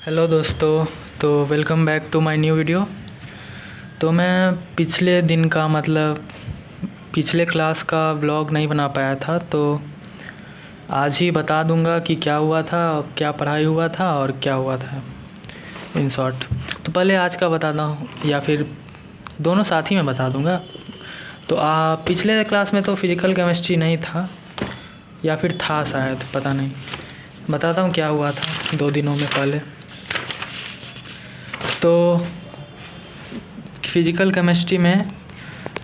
Hello दोस्तों। तो welcome back to my new video. तो मैं पिछले दिन का पिछले क्लास का ब्लॉग नहीं बना पाया था, तो आज ही बता दूंगा कि क्या हुआ था, क्या पढ़ाई हुआ था और क्या हुआ था इन शॉर्ट। तो पहले आज का बताता हूँ या फिर दोनों साथ ही में बता दूंगा। तो पिछले क्लास में तो फिज़िकल केमिस्ट्री नहीं था या फिर था शायद, पता नहीं। बताता हूँ क्या हुआ था 2 दिनों में पहले। तो फिज़िकल केमिस्ट्री में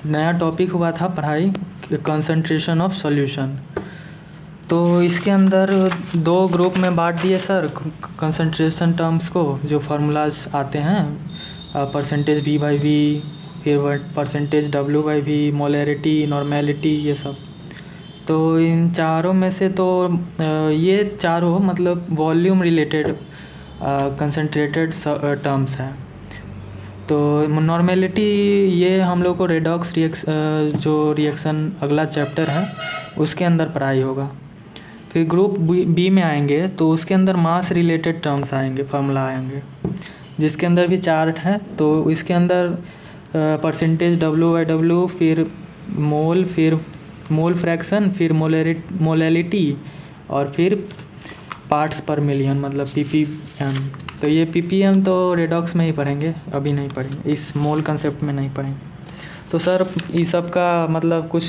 नया टॉपिक हुआ था पढ़ाई, कंसंट्रेशन ऑफ सॉल्यूशन। तो इसके अंदर 2 ग्रुप में बांट दिए सर कंसंट्रेशन टर्म्स को, जो फार्मूलाज आते हैं, परसेंटेज V/V, फिर परसेंटेज W/V, मोलैरिटी, नॉर्मेलिटी, ये सब। तो इन चारों में से तो ये चारों वॉल्यूम रिलेटेड कंसंट्रेटेड टर्म्स हैं। तो नॉर्मेलिटी ये हम लोग को रेडॉक्स जो रिएक्शन अगला चैप्टर है उसके अंदर पढ़ाई होगा। फिर ग्रुप बी में आएंगे तो उसके अंदर मास रिलेटेड टर्म्स आएंगे, फार्मूला आएंगे, जिसके अंदर भी चार्ट है। तो इसके अंदर परसेंटेज W/W, फिर मोल फ्रैक्शन, फिर मोलैलिटी और फिर पार्ट्स पर मिलियन ppm। तो ये ppm तो रेडॉक्स में ही पढ़ेंगे, अभी नहीं पढ़ेंगे, इस मोल कंसेप्ट में नहीं पढ़ेंगे। तो सर इस सब का कुछ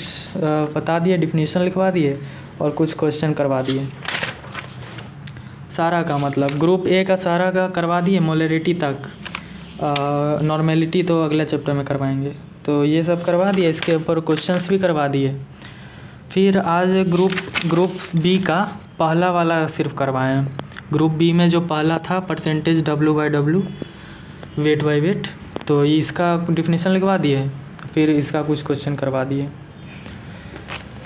बता दिए, डिफिनीशन लिखवा दिए और कुछ क्वेश्चन करवा दिए। सारा का ग्रुप ए का सारा का करवा दिए मोलैरिटी तक। नॉर्मेलिटी तो अगले चैप्टर में करवाएंगे। तो ये सब करवा दिए, इसके ऊपर क्वेश्चंस भी करवा दिए। फिर आज ग्रुप बी का पहला वाला सिर्फ करवाएं। ग्रुप बी में जो पहला था percentage W/W, weight by weight, तो इसका डिफिनीशन लिखवा दिए, फिर इसका कुछ क्वेश्चन करवा दिए।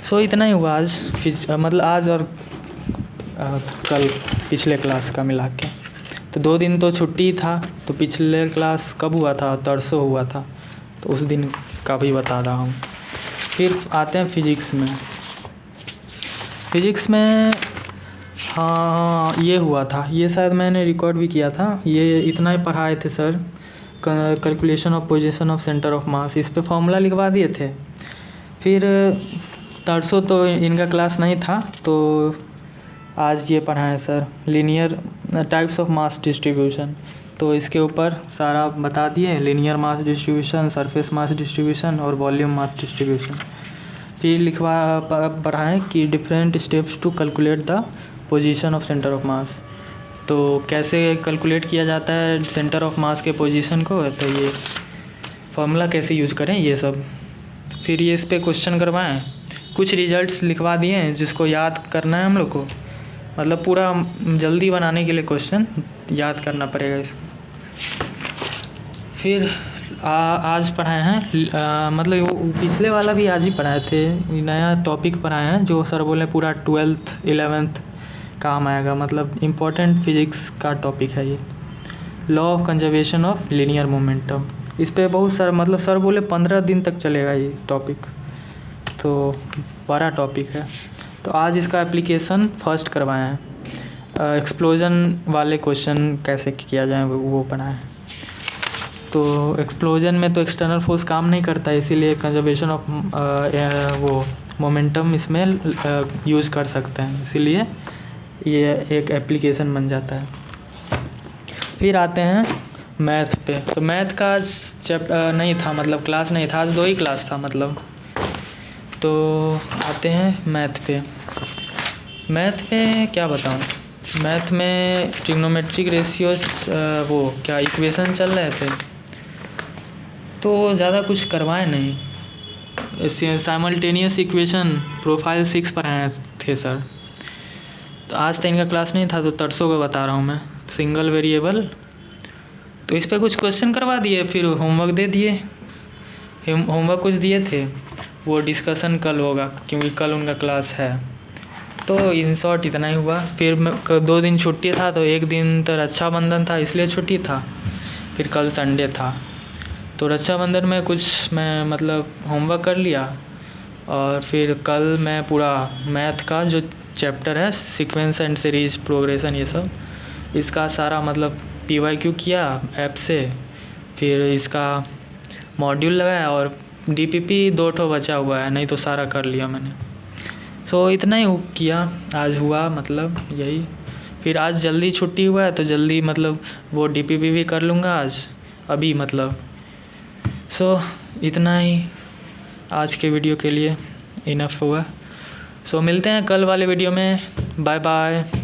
सो इतना ही हुआ आज, आज और कल पिछले क्लास का मिला के। तो 2 दिन तो छुट्टी था, तो पिछले क्लास कब हुआ था? परसों हुआ था, तो उस दिन का भी बता रहा हूँ। फिर आते हैं फिज़िक्स में। फिज़िक्स में हाँ ये हुआ था, ये शायद मैंने रिकॉर्ड भी किया था। ये इतना ही पढ़ाए थे sir, calculation of position of centre of मास, इस पे फॉर्मूला लिखवा दिए थे। फिर परसों तो इनका क्लास नहीं था, तो आज ये पढ़ाएं sir, linear types of mass distribution. तो इसके ऊपर सारा बता दिए, linear mass distribution, surface mass distribution और वॉल्यूम मास डिस्ट्रीब्यूशन। फिर पढ़ाएं कि different steps to calculate the position of centre of mass. तो कैसे कैलकुलेट किया जाता है सेंटर ऑफ मास के पोजीशन को, तो ये फार्मूला कैसे यूज़ करें, ये सब। फिर ये इस पे क्वेश्चन करवाएं, कुछ रिजल्ट्स लिखवा दिए हैं जिसको याद करना है हम लोग को, पूरा जल्दी बनाने के लिए क्वेश्चन याद करना पड़ेगा इसको। फिर आज पढ़ाए हैं, पिछले वाला भी आज ही पढ़ाए थे, नया टॉपिक पढ़ाए हैं जो सर बोले पूरा 12th 11th काम आएगा, इम्पोर्टेंट फिज़िक्स का टॉपिक है ये। Law of conservation of linear momentum, इस पे बहुत सर सर बोले 15 दिन तक चलेगा ये टॉपिक, तो बड़ा टॉपिक है। तो आज इसका एप्लीकेशन फर्स्ट करवाए हैं। एक्सप्लोजन वाले क्वेश्चन कैसे किया जाए वो पढ़ाएं। तो एक्सप्लोजन में तो एक्सटर्नल फोर्स काम नहीं करता, इसीलिए कंजर्वेशन ऑफ वो मोमेंटम इसमें यूज़ कर सकते हैं, इसीलिए ये एक एप्लीकेशन बन जाता है। फिर आते हैं मैथ पे। तो मैथ का आज चैप्टर नहीं था, क्लास नहीं था, आज 2 ही क्लास था तो आते हैं मैथ पे। मैथ में क्या बताऊँ, मैथ में ट्रिग्नोमेट्रिक रेशियोज वो क्या इक्वेशन चल रहे थे, तो ज़्यादा कुछ करवाए नहीं। साइमल्टेनियस इक्वेशन प्रोफाइल 6 पढ़ाए थे सर। तो आज तो इनका क्लास नहीं था, तो तरसों का बता रहा हूँ मैं। सिंगल वेरिएबल, तो इस पर कुछ क्वेश्चन करवा दिए, फिर होमवर्क दे दिए। होमवर्क कुछ दिए थे, वो डिस्कशन कल होगा क्योंकि कल उनका क्लास है। तो इन शॉर्ट इतना ही हुआ। फिर 2 दिन छुट्टी था, तो एक दिन तो रक्षाबंधन था इसलिए छुट्टी था, फिर कल संडे था। तो रक्षाबंधन में कुछ मैं होमवर्क कर लिया, और फिर कल मैं पूरा मैथ का जो चैप्टर है सीक्वेंस एंड सीरीज प्रोग्रेशन, ये सब इसका सारा PYQ किया ऐप से, फिर इसका मॉड्यूल लगाया और DPP 2 ठो बचा हुआ है, नहीं तो सारा कर लिया मैंने। सो इतना ही किया आज हुआ, मतलब यही। फिर आज जल्दी छुट्टी हुआ है तो जल्दी मतलब वो DPP भी कर लूँगा आज अभी मतलब। सो इतना ही आज के वीडियो के लिए इनफ होगा। सो मिलते हैं कल वाले वीडियो में। Bye bye.